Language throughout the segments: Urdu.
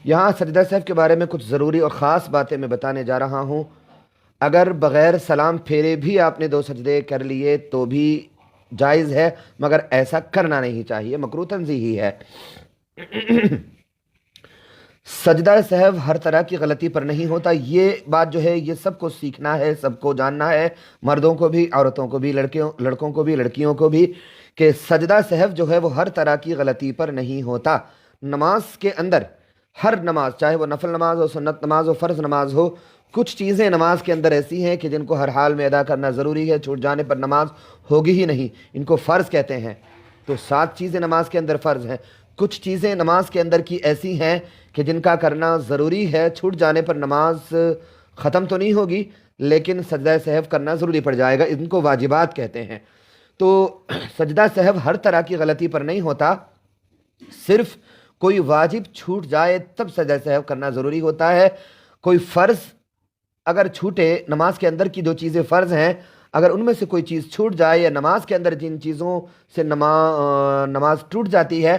یہاں سجدہ سہو کے بارے میں کچھ ضروری اور خاص باتیں میں بتانے جا رہا ہوں۔ اگر بغیر سلام پھیرے بھی آپ نے 2 سجدے کر لیے تو بھی جائز ہے، مگر ایسا کرنا نہیں چاہیے، مکروہ تنزیہی ہے۔ سجدہ سہو ہر طرح کی غلطی پر نہیں ہوتا، یہ بات جو ہے یہ سب کو سیکھنا ہے، سب کو جاننا ہے، مردوں کو بھی، عورتوں کو بھی، لڑکوں کو بھی، لڑکیوں کو بھی، کہ سجدہ سہو جو ہے وہ ہر طرح کی غلطی پر نہیں ہوتا۔ نماز کے اندر ہر نماز، چاہے وہ نفل نماز ہو، سنت نماز ہو، فرض نماز ہو، کچھ چیزیں نماز کے اندر ایسی ہیں کہ جن کو ہر حال میں ادا کرنا ضروری ہے، چھوٹ جانے پر نماز ہوگی ہی نہیں، ان کو فرض کہتے ہیں۔ تو 7 چیزیں نماز کے اندر فرض ہیں۔ کچھ چیزیں نماز کے اندر کی ایسی ہیں کہ جن کا کرنا ضروری ہے، چھوٹ جانے پر نماز ختم تو نہیں ہوگی لیکن سجدہ سہو کرنا ضروری پڑ جائے گا، ان کو واجبات کہتے ہیں۔ تو سجدہ سہو ہر طرح کی غلطی پر نہیں ہوتا، صرف کوئی واجب چھوٹ جائے تب سجدہ سہو کرنا ضروری ہوتا ہے۔ کوئی فرض اگر چھوٹے، نماز کے اندر کی جو چیزیں فرض ہیں، اگر ان میں سے کوئی چیز چھوٹ جائے یا نماز کے اندر جن چیزوں سے نماز ٹوٹ جاتی ہے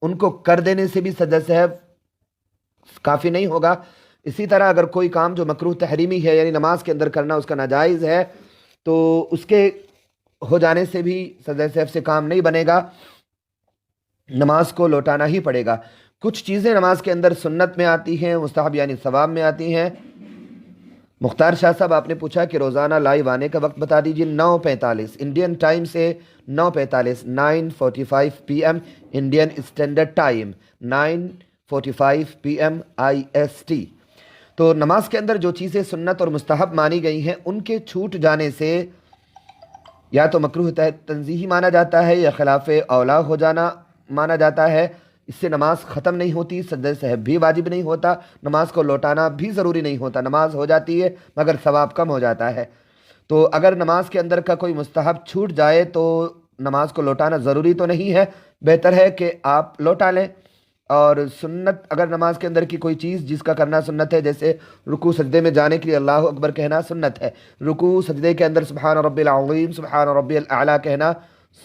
ان کو کر دینے سے بھی سجدہ سہو کافی نہیں ہوگا۔ اسی طرح اگر کوئی کام جو مکروہ تحریمی ہے، یعنی نماز کے اندر کرنا اس کا ناجائز ہے، تو اس کے ہو جانے سے بھی سجدہ سہو سے کام نہیں بنے گا، نماز کو لوٹانا ہی پڑے گا۔ کچھ چیزیں نماز کے اندر سنت میں آتی ہیں، مستحب یعنی ثواب میں آتی ہیں۔ مختار شاہ صاحب، آپ نے پوچھا کہ روزانہ لائیو آنے کا وقت بتا دیجیے۔ 9:45 انڈین ٹائم سے 9:45، 9:45 PM Indian standard time, 9:45 PM IST۔ تو نماز کے اندر جو چیزیں سنت اور مستحب مانی گئی ہیں ان کے چھوٹ جانے سے یا تو مکروہ تنزیہی مانا جاتا ہے یا خلاف اولا ہو جانا مانا جاتا ہے۔ اس سے نماز ختم نہیں ہوتی، سجدہ سہو بھی واجب نہیں ہوتا، نماز کو لوٹانا بھی ضروری نہیں ہوتا، نماز ہو جاتی ہے مگر ثواب کم ہو جاتا ہے۔ تو اگر نماز کے اندر کا کوئی مستحب چھوٹ جائے تو نماز کو لوٹانا ضروری تو نہیں ہے، بہتر ہے کہ آپ لوٹا لیں۔ اور سنت، اگر نماز کے اندر کی کوئی چیز جس کا کرنا سنت ہے، جیسے رکوع سجدے میں جانے کے لیے اللہ اکبر کہنا سنت ہے، رکوع سجدے کے اندر سبحان ربی العظیم، سبحان ربی الاعلیٰ کہنا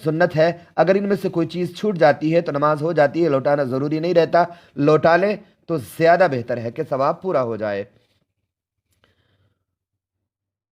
سنت ہے، اگر ان میں سے کوئی چیز چھوٹ جاتی ہے تو نماز ہو جاتی ہے، لوٹانا ضروری نہیں رہتا، لوٹا لیں تو زیادہ بہتر ہے کہ ثواب پورا ہو جائے۔